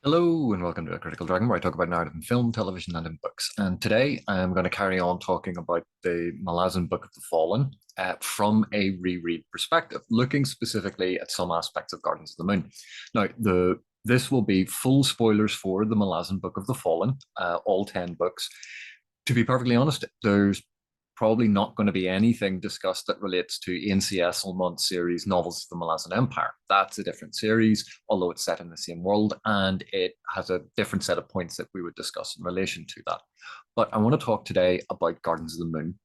Hello and welcome to A Critical Dragon, where I talk about narrative in film, television, and in books. And today I'm going to carry on talking about the Malazan Book of the Fallen from a reread perspective, looking specifically at some aspects of Gardens of the Moon. Now, this will be full spoilers for the Malazan Book of the Fallen, all 10 books. To be perfectly honest, there's probably not going to be anything discussed that relates to Ian C. Esselmont's series Novels of the Malazan Empire. That's a different series, although it's set in the same world, and it has a different set of points that we would discuss in relation to that. But I want to talk today about Gardens of the Moon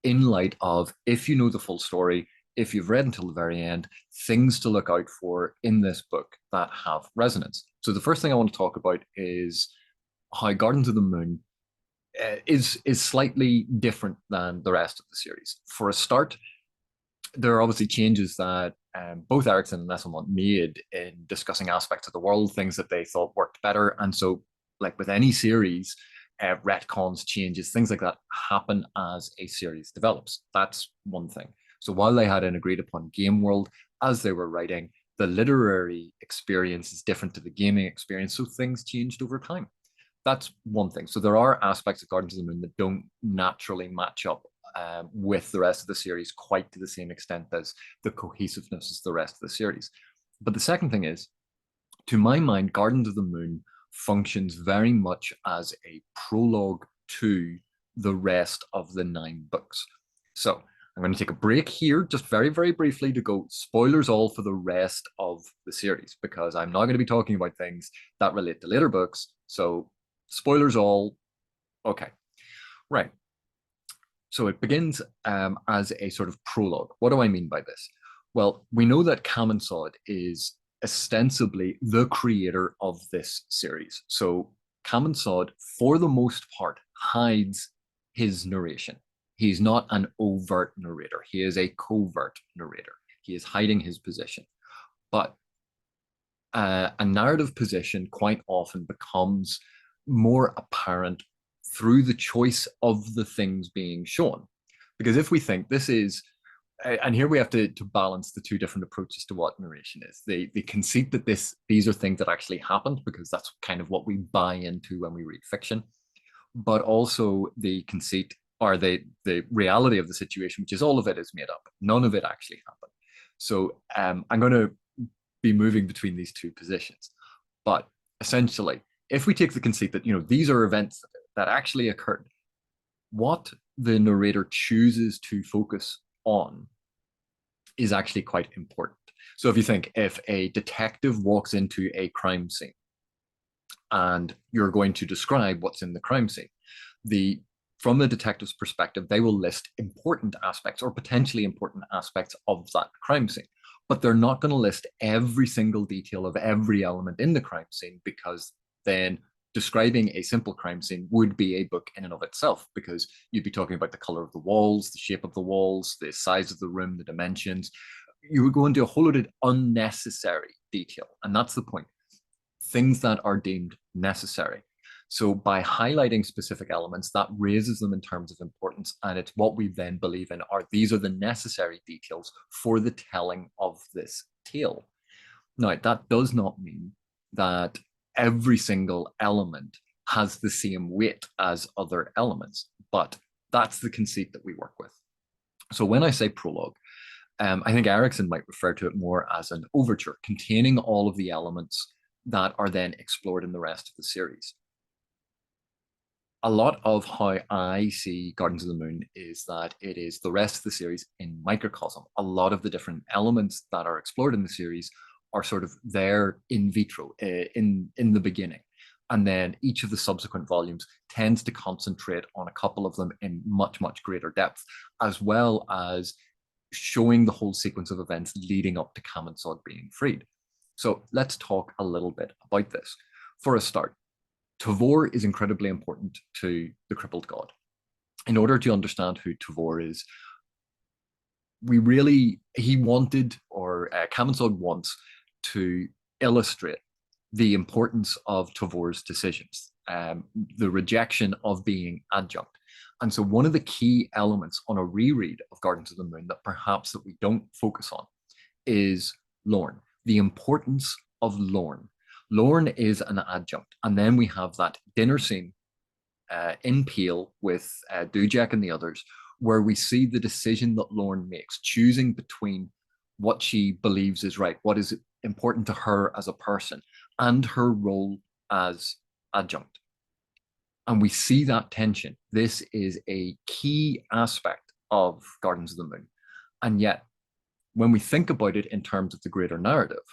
in light of, if you know the full story, if you've read until the very end, things to look out for in this book that have resonance. So the first thing I want to talk about is how Gardens of the Moon is slightly different than the rest of the series. For a start, there are obviously changes that both Erikson and Esselmont made in discussing aspects of the world, things that they thought worked better. And so, like with any series, retcons, changes, things like that happen as a series develops. That's one thing. So while they had an agreed upon game world as they were writing, the literary experience is different to the gaming experience, so things changed over time. That's one thing. So there are aspects of Gardens of the Moon that don't naturally match up with the rest of the series quite to the same extent as the cohesiveness of the rest of the series. But the second thing is, to my mind, Gardens of the Moon functions very much as a prologue to the rest of the 9 books. So I'm going to take a break here, just very, very briefly, to go spoilers all for the rest of the series, because I'm not going to be talking about things that relate to later books. So spoilers all. Okay, right. So it begins as a sort of prologue. What do I mean by this? Well, we know that Kamensaud is ostensibly the creator of this series. So Kamensaud, for the most part, hides his narration. He's not an overt narrator. He is a covert narrator. He is hiding his position. But a narrative position quite often becomes more apparent through the choice of the things being shown. Because if we think this is, and here we have to balance the two different approaches to what narration is. The conceit that these are things that actually happened, because that's kind of what we buy into when we read fiction, but also the conceit or the reality of the situation, which is all of it is made up. None of it actually happened. So I'm going to be moving between these two positions. But essentially, if we take the conceit that, these are events that actually occurred, what the narrator chooses to focus on is actually quite important. So if you think, if a detective walks into a crime scene and you're going to describe what's in the crime scene, from the detective's perspective, they will list important aspects or potentially important aspects of that crime scene. But they're not going to list every single detail of every element in the crime scene, because then describing a simple crime scene would be a book in and of itself, because you'd be talking about the color of the walls, the shape of the walls, the size of the room, the dimensions. You would go into a whole lot of unnecessary detail. And that's the point. Things that are deemed necessary. So by highlighting specific elements, that raises them in terms of importance. And it's what we then believe in these are the necessary details for the telling of this tale. Now, that does not mean that every single element has the same weight as other elements, but that's the conceit that we work with. So when I say prologue, I think Erikson might refer to it more as an overture containing all of the elements that are then explored in the rest of the series. A lot of how I see Gardens of the Moon is that it is the rest of the series in microcosm. A lot of the different elements that are explored in the series are sort of there in vitro, in the beginning. And then each of the subsequent volumes tends to concentrate on a couple of them in much, much greater depth, as well as showing the whole sequence of events leading up to Kamensaud being freed. So let's talk a little bit about this. For a start, Tavor is incredibly important to the crippled god. In order to understand who Tavor is, he wanted, or Kamensaud wants to illustrate the importance of Tavor's decisions, the rejection of being adjunct. And so one of the key elements on a reread of Gardens of the Moon that perhaps that we don't focus on is Lorn, the importance of Lorn. Lorn is an adjunct. And then we have that dinner scene in Peel with Dujek and the others, where we see the decision that Lorn makes, choosing between what she believes is right, what is important to her as a person, and her role as adjunct. And we see that tension. This is a key aspect of Gardens of the Moon. And yet, when we think about it in terms of the greater narrative,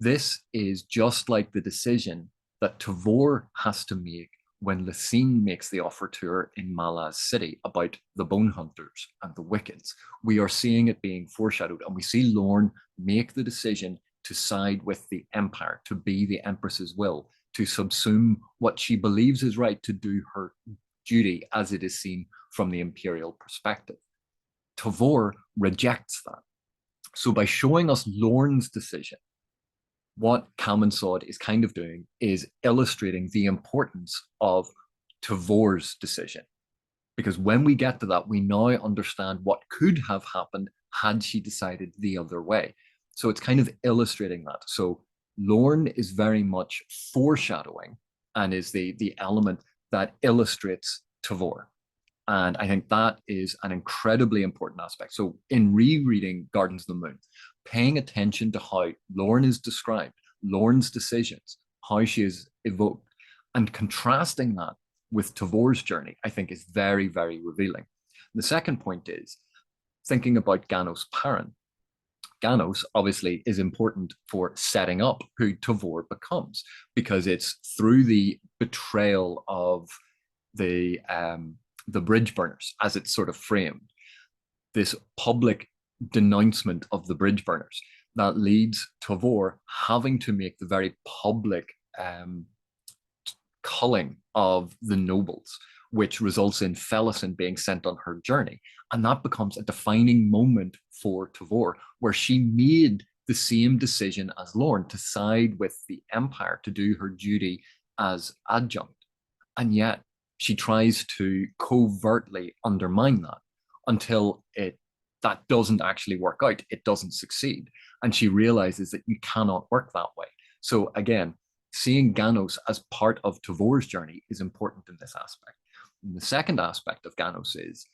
this is just like the decision that Tavor has to make when Lucine makes the offer to her in Malaz City about the Bone Hunters and the Wickeds. We are seeing it being foreshadowed, and we see Lorn make the decision to side with the Empire, to be the Empress's will, to subsume what she believes is right, to do her duty as it is seen from the Imperial perspective. Tavor rejects that. So by showing us Lorn's decision, what Kalmansod is kind of doing is illustrating the importance of Tavor's decision. Because when we get to that, we now understand what could have happened had she decided the other way. So it's kind of illustrating that. So Lorn is very much foreshadowing and is the element that illustrates Tavor. And I think that is an incredibly important aspect. So in rereading Gardens of the Moon, paying attention to how Lorn is described, Lorn's decisions, how she is evoked, and contrasting that with Tavor's journey, I think is very, very revealing. The second point is thinking about Ganos Paran. Ganos obviously is important for setting up who Tavor becomes, because it's through the betrayal of the Bridgeburners, as it's sort of framed, this public denouncement of the Bridgeburners that leads Tavor having to make the very public culling of the nobles, which results in Felison being sent on her journey. And that becomes a defining moment for Tavor, where she made the same decision as Lorn to side with the Empire, to do her duty as adjunct. And yet she tries to covertly undermine that until that doesn't actually work out. It doesn't succeed. And she realizes that you cannot work that way. So again, seeing Ganos as part of Tavor's journey is important in this aspect. And the second aspect of Ganos is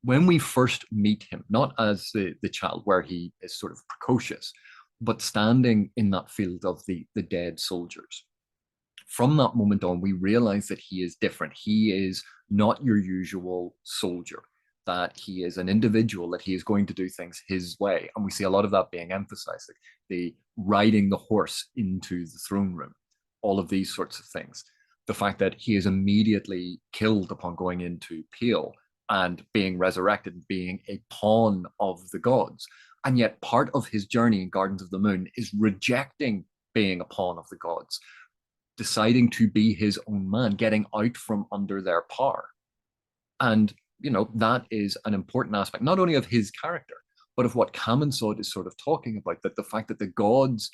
when we first meet him, not as the child where he is sort of precocious, but standing in that field of the dead soldiers. From that moment on, we realize that he is different. He is not your usual soldier, that he is an individual, that he is going to do things his way. And we see a lot of that being emphasized, like the riding the horse into the throne room, all of these sorts of things. The fact that he is immediately killed upon going into Peel and being resurrected, being a pawn of the gods. And yet part of his journey in Gardens of the Moon is rejecting being a pawn of the gods, deciding to be his own man, getting out from under their power. And, that is an important aspect, not only of his character, but of what Kalmansod is sort of talking about, that the fact that the gods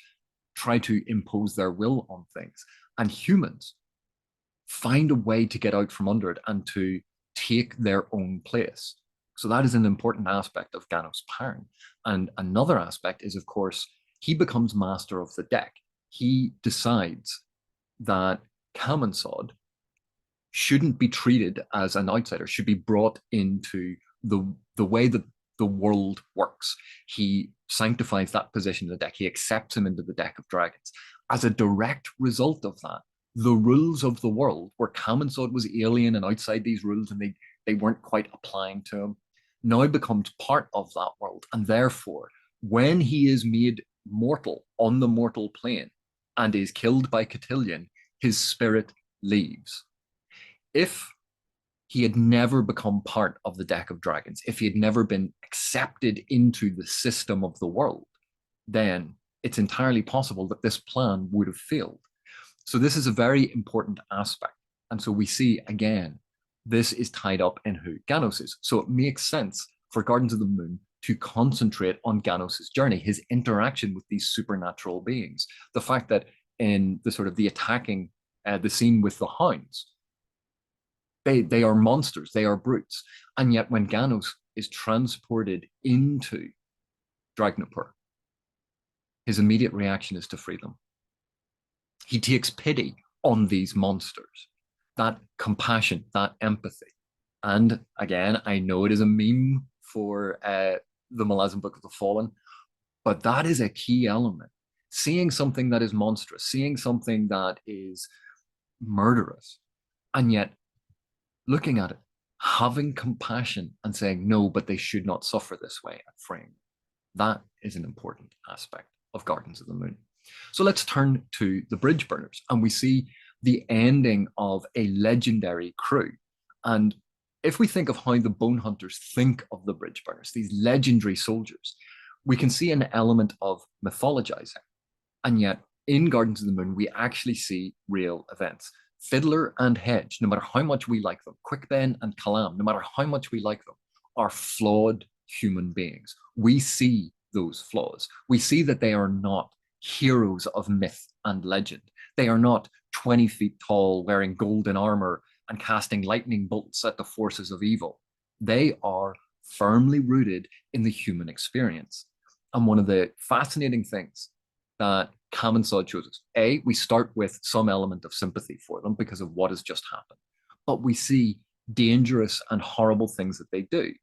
try to impose their will on things, and humans find a way to get out from under it and to take their own place. So that is an important aspect of Ganos Paran. And another aspect is, of course, he becomes master of the deck. He decides that Kalmansod shouldn't be treated as an outsider, should be brought into the way that the world works. He sanctifies that position in the deck. He accepts him into the deck of dragons. As a direct result of that, the rules of the world, where Kalmansod was alien and outside these rules and they weren't quite applying to him, now becomes part of that world. And therefore, when he is made mortal on the mortal plane and is killed by Cotillion, his spirit leaves. If he had never become part of the deck of dragons, if he had never been accepted into the system of the world, then it's entirely possible that this plan would have failed. So this is a very important aspect. And so we see, again, this is tied up in who Ganos is. So it makes sense for Gardens of the Moon to concentrate on Ganos' journey, his interaction with these supernatural beings. The fact that in the sort of the attacking, the scene with the hounds, they are monsters, they are brutes. And yet when Ganos is transported into Dragnapur, his immediate reaction is to free them. He takes pity on these monsters, that compassion, that empathy. And again, I know it is a meme for the Malazan Book of the Fallen, but that is a key element. Seeing something that is monstrous, seeing something that is murderous, and yet looking at it, having compassion and saying, no, but they should not suffer this way, and freeing. That is an important aspect of Gardens of the Moon. So let's turn to the Bridgeburners, and we see the ending of a legendary crew. And if we think of how the Bone Hunters think of the Bridgeburners, these legendary soldiers, we can see an element of mythologizing. And yet, in Gardens of the Moon, we actually see real events. Fiddler and Hedge, no matter how much we like them, Quickben and Kalam, no matter how much we like them, are flawed human beings. We see those flaws. We see that they are not heroes of myth and legend. They are not 20 feet tall, wearing golden armor and casting lightning bolts at the forces of evil. They are firmly rooted in the human experience. And one of the fascinating things that Kamen Sod shows us, A, we start with some element of sympathy for them because of what has just happened. But we see dangerous and horrible things that they do.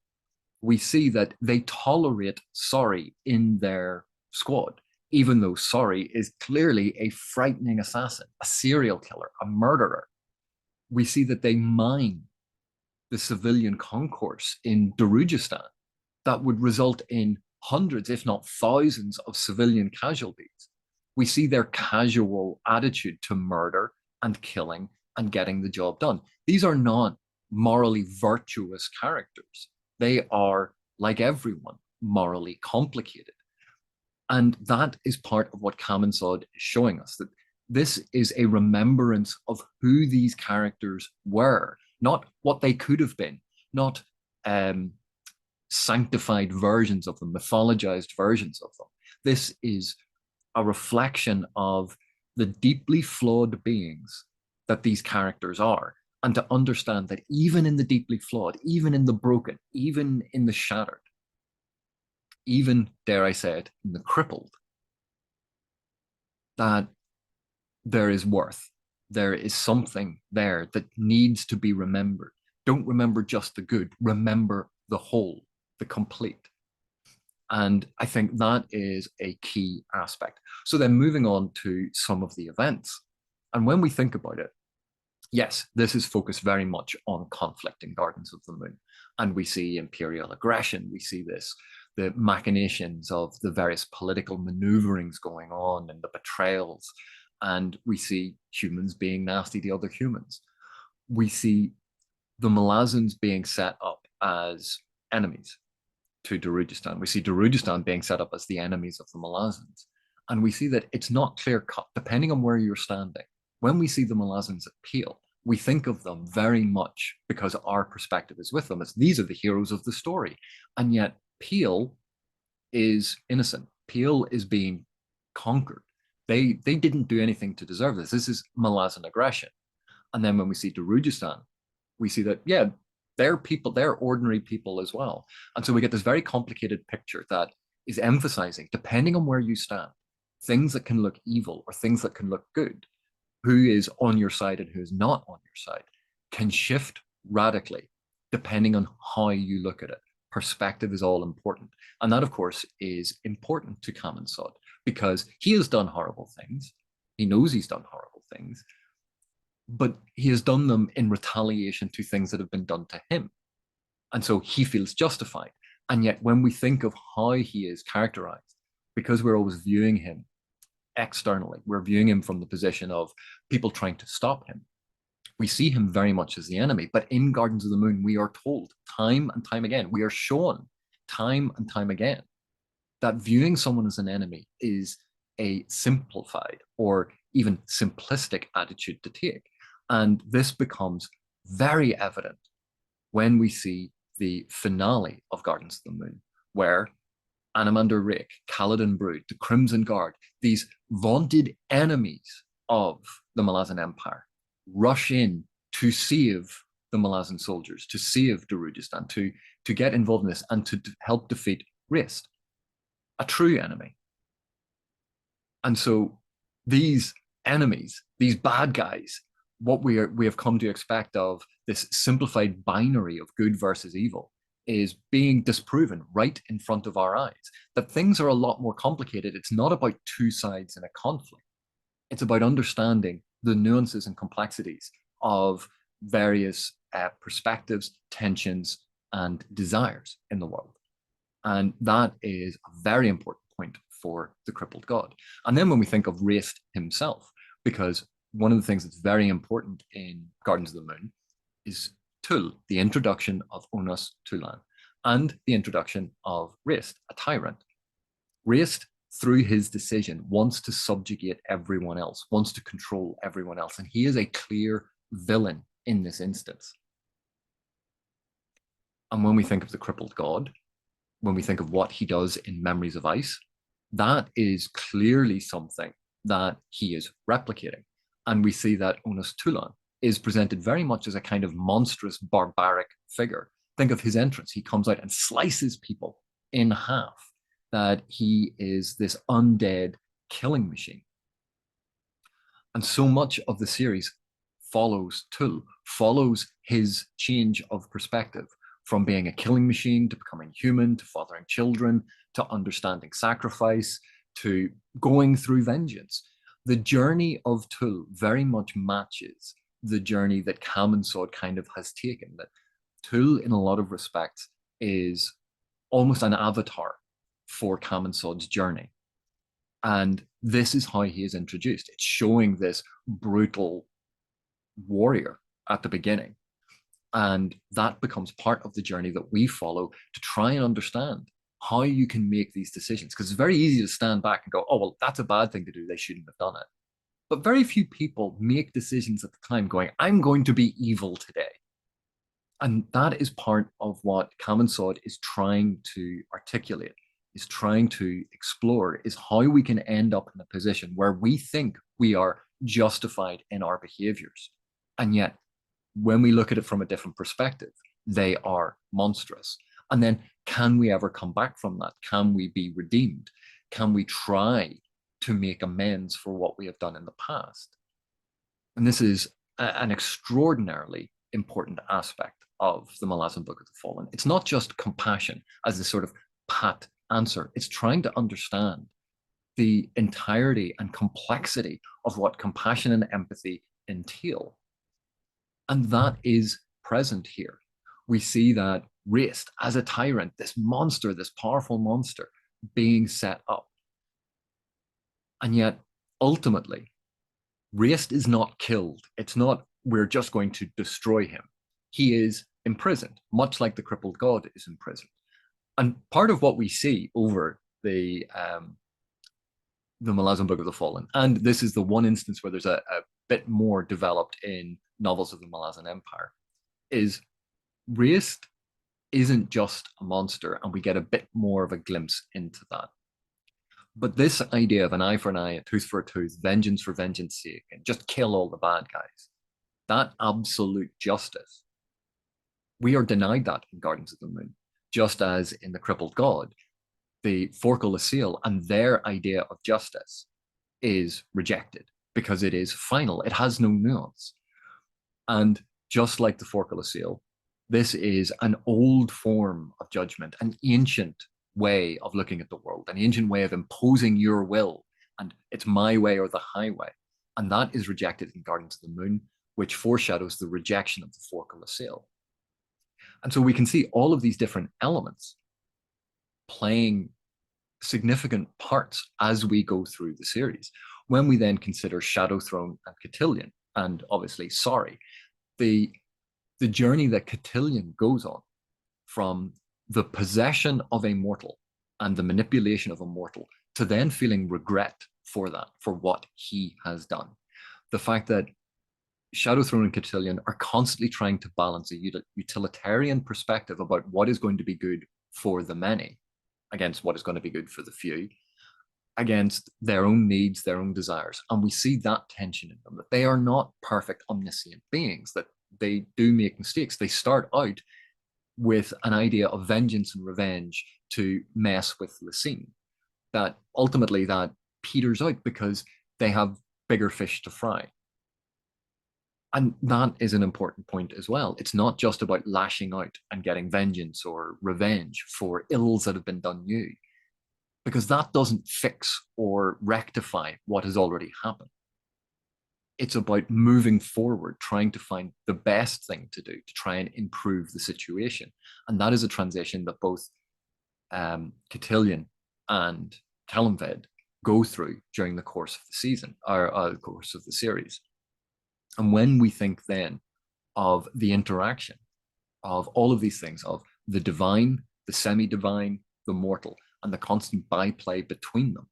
We see that they tolerate Sorry in their squad, even though Sorry is clearly a frightening assassin, a serial killer, a murderer. We see that they mine the civilian concourse in Darujistan that would result in hundreds, if not thousands, of civilian casualties. We see their casual attitude to murder and killing and getting the job done. These are not morally virtuous characters. They are, like everyone, morally complicated. And that is part of what Kamen Sod is showing us, that this is a remembrance of who these characters were, not what they could have been, not sanctified versions of them, mythologized versions of them. This is a reflection of the deeply flawed beings that these characters are, and to understand that even in the deeply flawed, even in the broken, even in the shattered, even, dare I say it, in the crippled, that there is worth. There is something there that needs to be remembered. Don't remember just the good, remember the whole, the complete. And I think that is a key aspect. So then moving on to some of the events. And when we think about it, yes, this is focused very much on conflict in Gardens of the Moon. And we see imperial aggression. We see this, the machinations of the various political maneuverings going on and the betrayals. And we see humans being nasty to other humans. We see the Malazans being set up as enemies to Darujistan. We see Darujistan being set up as the enemies of the Malazans. And we see that it's not clear cut, depending on where you're standing. When we see the Malazans at Peel, we think of them very much, because our perspective is with them, as these are the heroes of the story. And yet Peel is innocent. Peel is being conquered. They didn't do anything to deserve this. This is Malazan aggression. And then when we see Darujistan, we see that, yeah, they're people, they're ordinary people as well. And so we get this very complicated picture that is emphasizing, depending on where you stand, things that can look evil or things that can look good, who is on your side and who is not on your side, can shift radically depending on how you look at it. Perspective is all important. And that, of course, is important to Kamen Sod, because he has done horrible things. He knows he's done horrible things, but he has done them in retaliation to things that have been done to him. And so he feels justified. And yet when we think of how he is characterized, because we're always viewing him externally, we're viewing him from the position of people trying to stop him, we see him very much as the enemy. But in Gardens of the Moon, we are told time and time again, we are shown time and time again, that viewing someone as an enemy is a simplified or even simplistic attitude to take. And this becomes very evident when we see the finale of Gardens of the Moon, where Anomander Rake, Kaladin Brood, the Crimson Guard, these vaunted enemies of the Malazan Empire, rush in to save the Malazan soldiers, to save Darujistan, to get involved in this and to help defeat Rist, a true enemy. And so these enemies, these bad guys, what we have come to expect of this simplified binary of good versus evil is being disproven right in front of our eyes. That things are a lot more complicated. It's not about two sides in a conflict. It's about understanding the nuances and complexities of various perspectives, tensions, and desires in the world. And that is a very important point for the crippled god. And then when we think of Wraith himself, because one of the things that's very important in Gardens of the Moon is Tul, the introduction of Onas Tulan, and the introduction of Wraith, a tyrant. Wraith, through his decision, wants to subjugate everyone else, wants to control everyone else, and he is a clear villain in this instance. And when we think of the crippled god, when we think of what he does in Memories of Ice, that is clearly something that he is replicating. And we see that Onas Tulan is presented very much as a kind of monstrous, barbaric figure. Think of his entrance. He comes out and slices people in half, that he is this undead killing machine. And so much of the series follows Tul, follows his change of perspective from being a killing machine to becoming human, to fathering children, to understanding sacrifice, to going through vengeance. The journey of Tul very much matches the journey that Kaminsod kind of has taken. That Tul, in a lot of respects, is almost an avatar for Kaminsod's journey. And this is how he is introduced. It's showing this brutal warrior at the beginning. And that becomes part of the journey that we follow to try and understand how you can make these decisions. Because it's very easy to stand back and go, oh, well, that's a bad thing to do. They shouldn't have done it. But very few people make decisions at the time going, I'm going to be evil today. And that is part of what Kaminsod is trying to articulate, is trying to explore, is how we can end up in a position where we think we are justified in our behaviors. And yet, when we look at it from a different perspective, they are monstrous. And then, can we ever come back from that? Can we be redeemed? Can we try to make amends for what we have done in the past? And this is an extraordinarily important aspect of the Malazan Book of the Fallen. It's not just compassion as this sort of pat answer. It's trying to understand the entirety and complexity of what compassion and empathy entail. And that is present here. We see that Wraith, as a tyrant, this monster, this powerful monster, being set up. And yet, ultimately, Wraith is not killed. It's not, we're just going to destroy him. He is imprisoned, much like the crippled god is imprisoned. And part of what we see over the Malazan Book of the Fallen, and this is the one instance where there's a bit more developed in novels of the Malazan Empire, is Wraith isn't just a monster, and we get a bit more of a glimpse into that. But this idea of an eye for an eye, a tooth for a tooth, vengeance for vengeance sake, and just kill all the bad guys, that absolute justice, we are denied that in Gardens of the Moon, just as in The Crippled God, the Forcal Assail and their idea of justice is rejected because it is final. It has no nuance. And just like the Forcal Assail, this is an old form of judgment, an ancient way of looking at the world, an ancient way of imposing your will, and it's my way or the highway. And that is rejected in Gardens of the Moon, which foreshadows the rejection of the Forcal Assail. And so we can see all of these different elements playing significant parts as we go through the series. When we then consider Shadow Throne and Cotillion, and obviously Sorry, the journey that Cotillion goes on from the possession of a mortal and the manipulation of a mortal to then feeling regret for that, for what he has done. The fact that Shadow Throne and Cotillion are constantly trying to balance a utilitarian perspective about what is going to be good for the many against what is going to be good for the few, against their own needs, their own desires. And we see that tension in them, that they are not perfect, omniscient beings, that they do make mistakes. They start out with an idea of vengeance and revenge to mess with Lucine, that ultimately that peters out because they have bigger fish to fry. And that is an important point as well. It's not just about lashing out and getting vengeance or revenge for ills that have been done you, because that doesn't fix or rectify what has already happened. It's about moving forward, trying to find the best thing to do to try and improve the situation. And that is a transition that both Cotillion and Kellanved go through during the course of the season, or the course of the series. And when we think then of the interaction of all of these things, of the divine, the semi-divine, the mortal, and the constant byplay between them,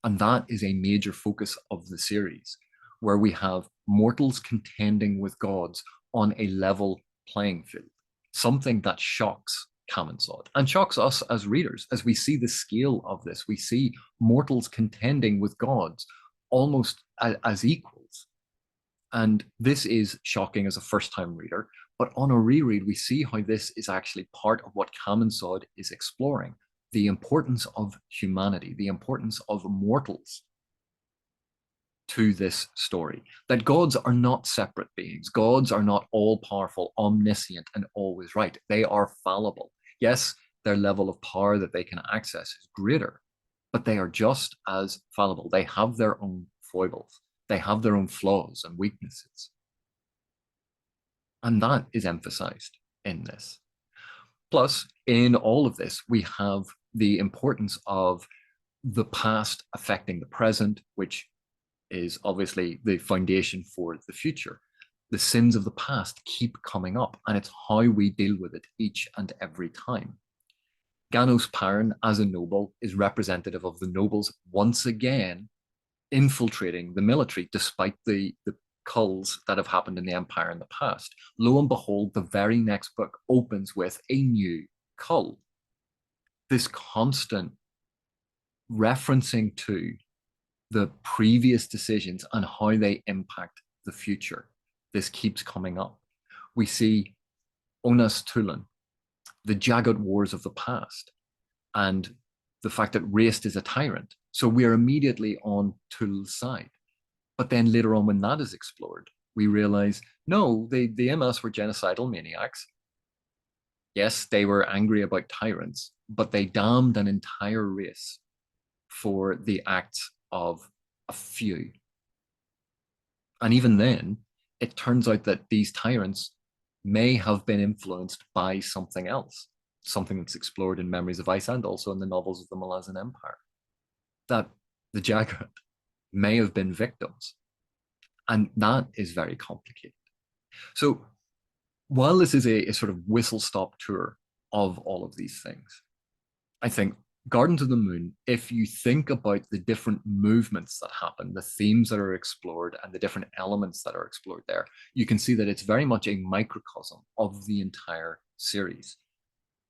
and that is a major focus of the series, where we have mortals contending with gods on a level playing field, something that shocks Kamensaud and shocks us as readers. As we see the scale of this, we see mortals contending with gods almost as equals. And this is shocking as a first-time reader, but on a reread, we see how this is actually part of what Kamensaud is exploring, the importance of humanity, the importance of mortals to this story, that gods are not separate beings. Gods are not all-powerful, omniscient, and always right. They are fallible. Yes, their level of power that they can access is greater, but they are just as fallible. They have their own foibles. They have their own flaws and weaknesses. And that is emphasized in this. Plus, in all of this, we have the importance of the past affecting the present, which is obviously the foundation for the future. The sins of the past keep coming up, and it's how we deal with it each and every time. Ganos Paran, as a noble, is representative of the nobles once again infiltrating the military, despite the culls that have happened in the Empire in the past. Lo and behold, the very next book opens with a new cull. This constant referencing to the previous decisions and how they impact the future. This keeps coming up. We see Onas Tulan, the jagged wars of the past, and the fact that Raist is a tyrant. So we are immediately on Tul's side. But then later on, when that is explored, we realize, no, the MS were genocidal maniacs. Yes, they were angry about tyrants, but they damned an entire race for the acts of a few. And even then, it turns out that these tyrants may have been influenced by something else, something that's explored in Memories of Ice and also in the novels of the Malazan Empire, that the Jagged may have been victims. And that is very complicated. So while this is a sort of whistle-stop tour of all of these things, I think Gardens of the Moon, if you think about the different movements that happen, the themes that are explored, and the different elements that are explored there, you can see that it's very much a microcosm of the entire series.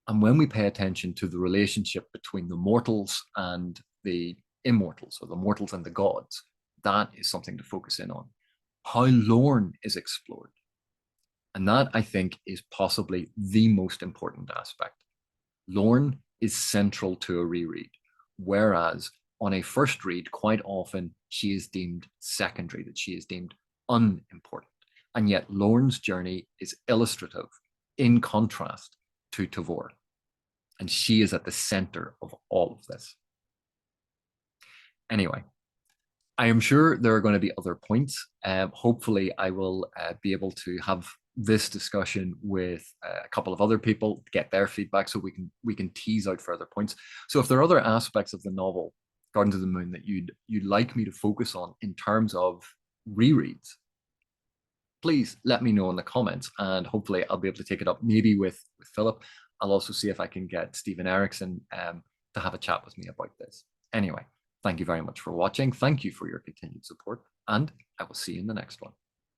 And when we pay attention to the relationship between the mortals and the immortals, or the mortals and the gods, that is something to focus in on. How Lorn is explored. And that, I think, is possibly the most important aspect. Lorn is central to a reread, whereas on a first read, quite often she is deemed secondary, that she is deemed unimportant. And yet Lorn's journey is illustrative in contrast to Tavor. And she is at the center of all of this. Anyway, I am sure there are going to be other points. Hopefully I will be able to have this discussion with a couple of other people, get their feedback so we can tease out further points. So if there are other aspects of the novel, Gardens of the Moon, that you'd like me to focus on in terms of rereads, please let me know in the comments, and hopefully I'll be able to take it up maybe with Philip. I'll also see if I can get Steven Erikson to have a chat with me about this. Anyway, thank you very much for watching. Thank you for your continued support, and I will see you in the next one.